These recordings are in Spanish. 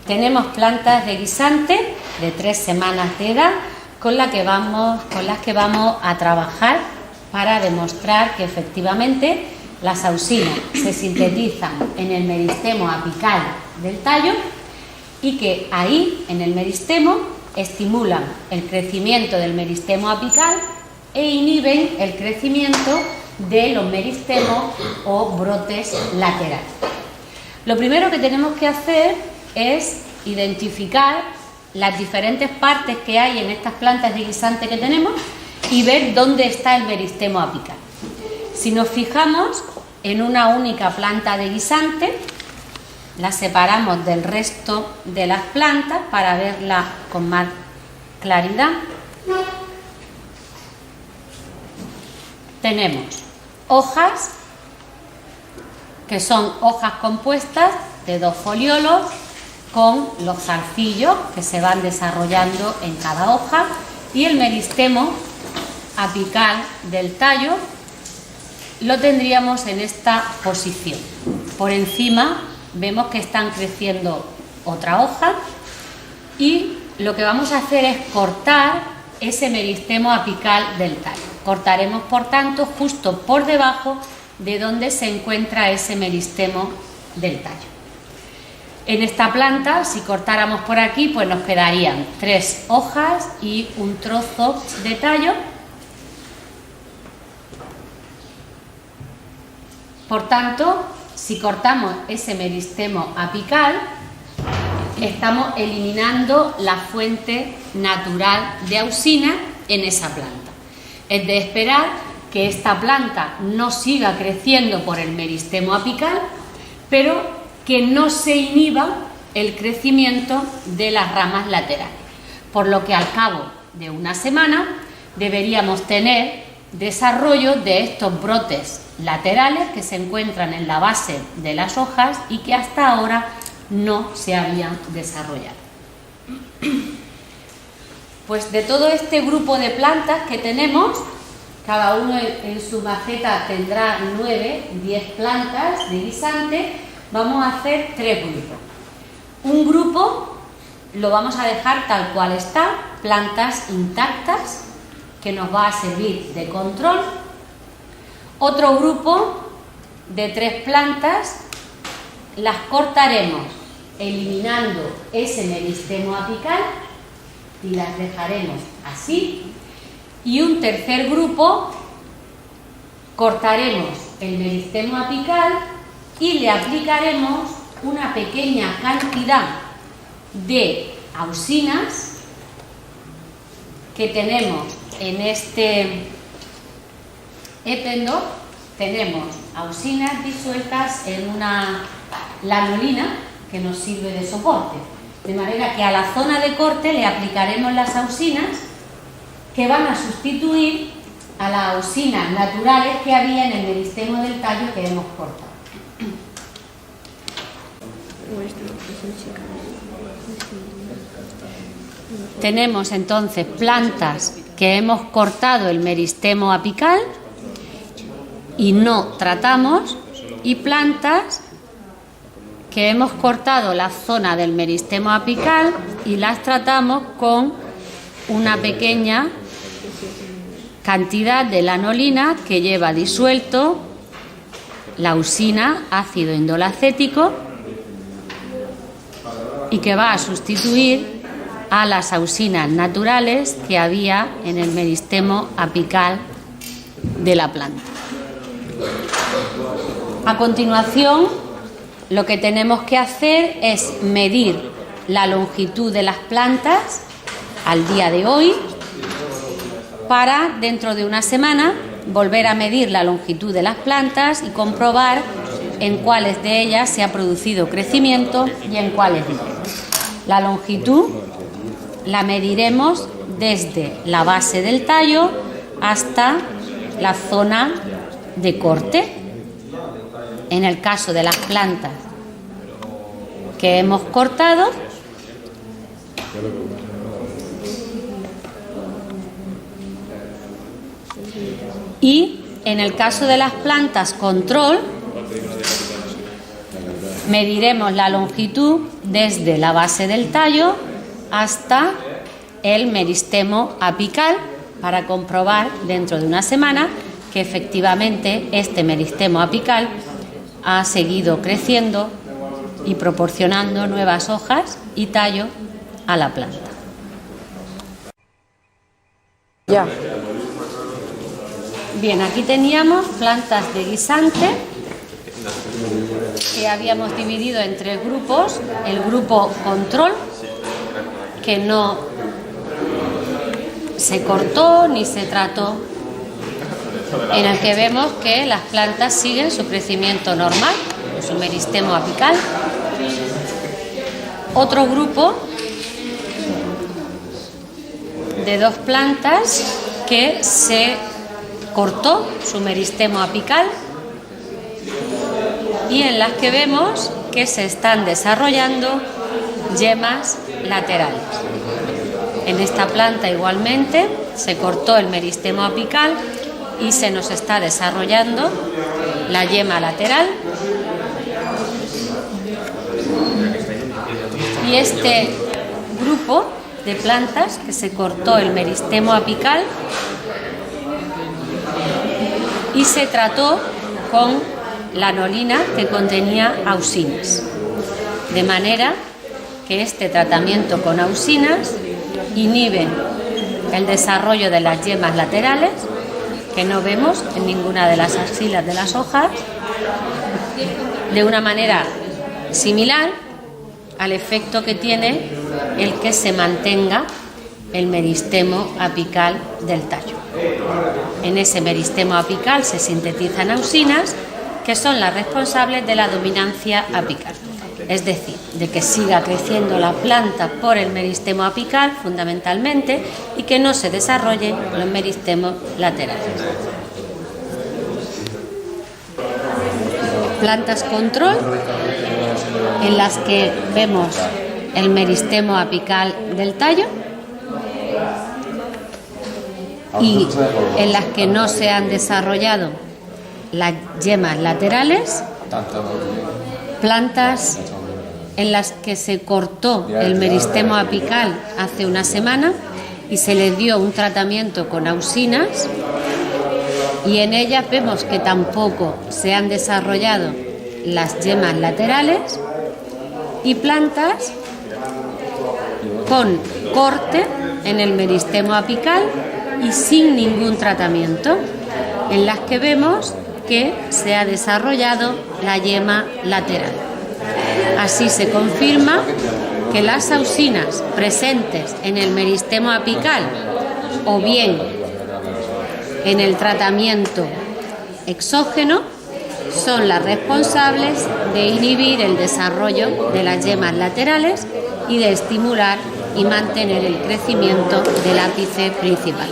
Tenemos plantas de guisante de 3 semanas de edad con las que vamos a trabajar para demostrar que efectivamente las auxinas se sintetizan en el meristemo apical del tallo y que ahí, en el meristemo, estimulan el crecimiento del meristemo apical e inhiben el crecimiento de los meristemos o brotes laterales. Lo primero que tenemos que hacer es identificar las diferentes partes que hay en estas plantas de guisante que tenemos y ver dónde está el meristemo apical. Si nos fijamos en una única planta de guisante, la separamos del resto de las plantas para verla con más claridad. Tenemos hojas, que son hojas compuestas de 2 foliolos con los zarcillos que se van desarrollando en cada hoja, y el meristemo apical del tallo lo tendríamos en esta posición. Por encima vemos que están creciendo otra hoja y lo que vamos a hacer es cortar ese meristemo apical del tallo. Cortaremos, por tanto, justo por debajo de donde se encuentra ese meristemo del tallo. En esta planta, si cortáramos por aquí, pues nos quedarían 3 hojas y un trozo de tallo. Por tanto, si cortamos ese meristemo apical, estamos eliminando la fuente natural de auxina en esa planta. Es de esperar que esta planta no siga creciendo por el meristemo apical, pero que no se inhiba el crecimiento de las ramas laterales, por lo que al cabo de una semana deberíamos tener desarrollo de estos brotes laterales que se encuentran en la base de las hojas y que hasta ahora no se habían desarrollado. Pues de todo este grupo de plantas que tenemos, cada uno en su maceta tendrá 9-10 plantas de guisante, vamos a hacer 3 grupos. Un grupo lo vamos a dejar tal cual está, plantas intactas, que nos va a servir de control. Otro grupo de 3 plantas las cortaremos eliminando ese meristemo apical y las dejaremos así. Y un tercer grupo cortaremos el meristemo apical y le aplicaremos una pequeña cantidad de auxinas que tenemos en este épendo. Tenemos auxinas disueltas en una lanolina que nos sirve de soporte, de manera que a la zona de corte le aplicaremos las auxinas que van a sustituir a las auxinas naturales que había en el meristemo del tallo que hemos cortado. Tenemos entonces plantas que hemos cortado el meristemo apical y no tratamos, y plantas que hemos cortado la zona del meristemo apical y las tratamos con una pequeña cantidad de lanolina que lleva disuelto la auxina, ácido indolacético, y que va a sustituir a las auxinas naturales que había en el meristemo apical de la planta. A continuación, lo que tenemos que hacer es medir la longitud de las plantas al día de hoy, para dentro de una semana volver a medir la longitud de las plantas y comprobar en cuáles de ellas se ha producido crecimiento y en cuáles no. La longitud la mediremos desde la base del tallo hasta la zona de corte. En el caso de las plantas que hemos cortado, y en el caso de las plantas control, mediremos la longitud desde la base del tallo hasta el meristemo apical para comprobar dentro de una semana que efectivamente este meristemo apical ha seguido creciendo y proporcionando nuevas hojas y tallo a la planta. Ya. Bien, aquí teníamos plantas de guisante que habíamos dividido en 3 grupos. El grupo control, que no se cortó ni se trató, en el que vemos que las plantas siguen su crecimiento normal, su meristemo apical. Otro grupo de 2 plantas que se cortó su meristemo apical y en las que vemos que se están desarrollando yemas laterales. En esta planta igualmente se cortó el meristemo apical y se nos está desarrollando la yema lateral. Y este grupo de plantas que se cortó el meristemo apical y se trató con lanolina que contenía auxinas, de manera que este tratamiento con auxinas inhibe el desarrollo de las yemas laterales, que no vemos en ninguna de las axilas de las hojas, de una manera similar al efecto que tiene el que se mantenga el meristemo apical del tallo. En ese meristemo apical se sintetizan auxinas, que son las responsables de la dominancia apical, es decir, de que siga creciendo la planta por el meristemo apical fundamentalmente y que no se desarrollen los meristemos laterales. Plantas control, en las que vemos el meristemo apical del tallo y en las que no se han desarrollado las yemas laterales. Plantas en las que se cortó el meristemo apical hace una semana y se le dio un tratamiento con auxinas, y en ellas vemos que tampoco se han desarrollado las yemas laterales, y plantas con corte en el meristemo apical y sin ningún tratamiento, en las que vemos que se ha desarrollado la yema lateral. Así se confirma que las auxinas presentes en el meristemo apical o bien en el tratamiento exógeno son las responsables de inhibir el desarrollo de las yemas laterales y de estimular y mantener el crecimiento del ápice principal.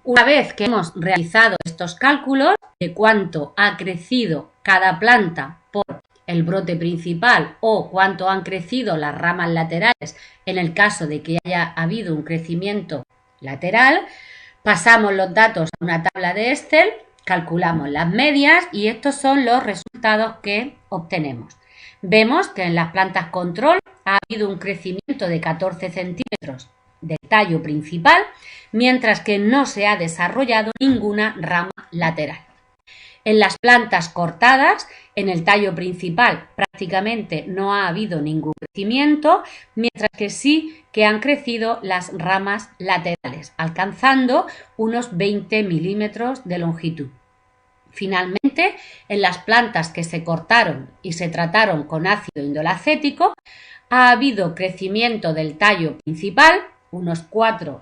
Una vez que hemos realizado estos cálculos de cuánto ha crecido cada planta por el brote principal o cuánto han crecido las ramas laterales en el caso de que haya habido un crecimiento lateral, pasamos los datos a una tabla de Excel, calculamos las medias y estos son los resultados que obtenemos. Vemos que en las plantas control ha habido un crecimiento de 14 centímetros del tallo principal, mientras que no se ha desarrollado ninguna rama lateral. En las plantas cortadas, en el tallo principal prácticamente no ha habido ningún crecimiento, mientras que sí que han crecido las ramas laterales, alcanzando unos 20 milímetros de longitud. Finalmente, en las plantas que se cortaron y se trataron con ácido indolacético, ha habido crecimiento del tallo principal, unos 4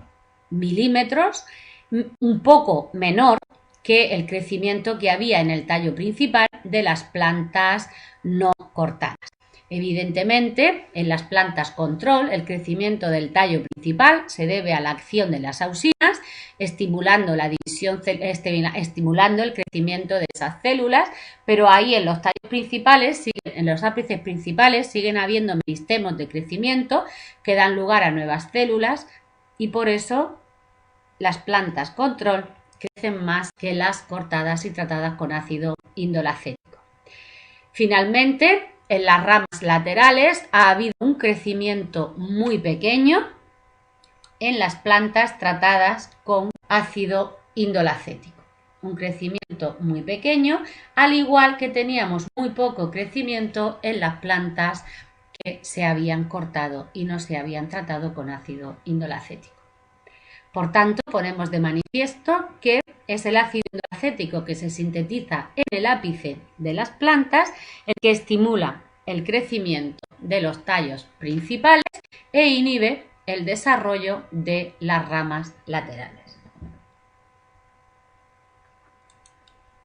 milímetros, un poco menor que el crecimiento que había en el tallo principal de las plantas no cortadas. Evidentemente, en las plantas control, el crecimiento del tallo principal se debe a la acción de las auxinas, estimulando la división, estimulando el crecimiento de esas células, pero ahí en los tallos principales, en los ápices principales, siguen habiendo meristemos de crecimiento que dan lugar a nuevas células, y por eso las plantas control crecen más que las cortadas y tratadas con ácido indolacético. Finalmente, en las ramas laterales ha habido un crecimiento muy pequeño en las plantas tratadas con ácido indolacético. Un crecimiento muy pequeño, al igual que teníamos muy poco crecimiento en las plantas que se habían cortado y no se habían tratado con ácido indolacético. Por tanto, ponemos de manifiesto que es el ácido indolacético que se sintetiza en el ápice de las plantas el que estimula el crecimiento de los tallos principales e inhibe el desarrollo de las ramas laterales.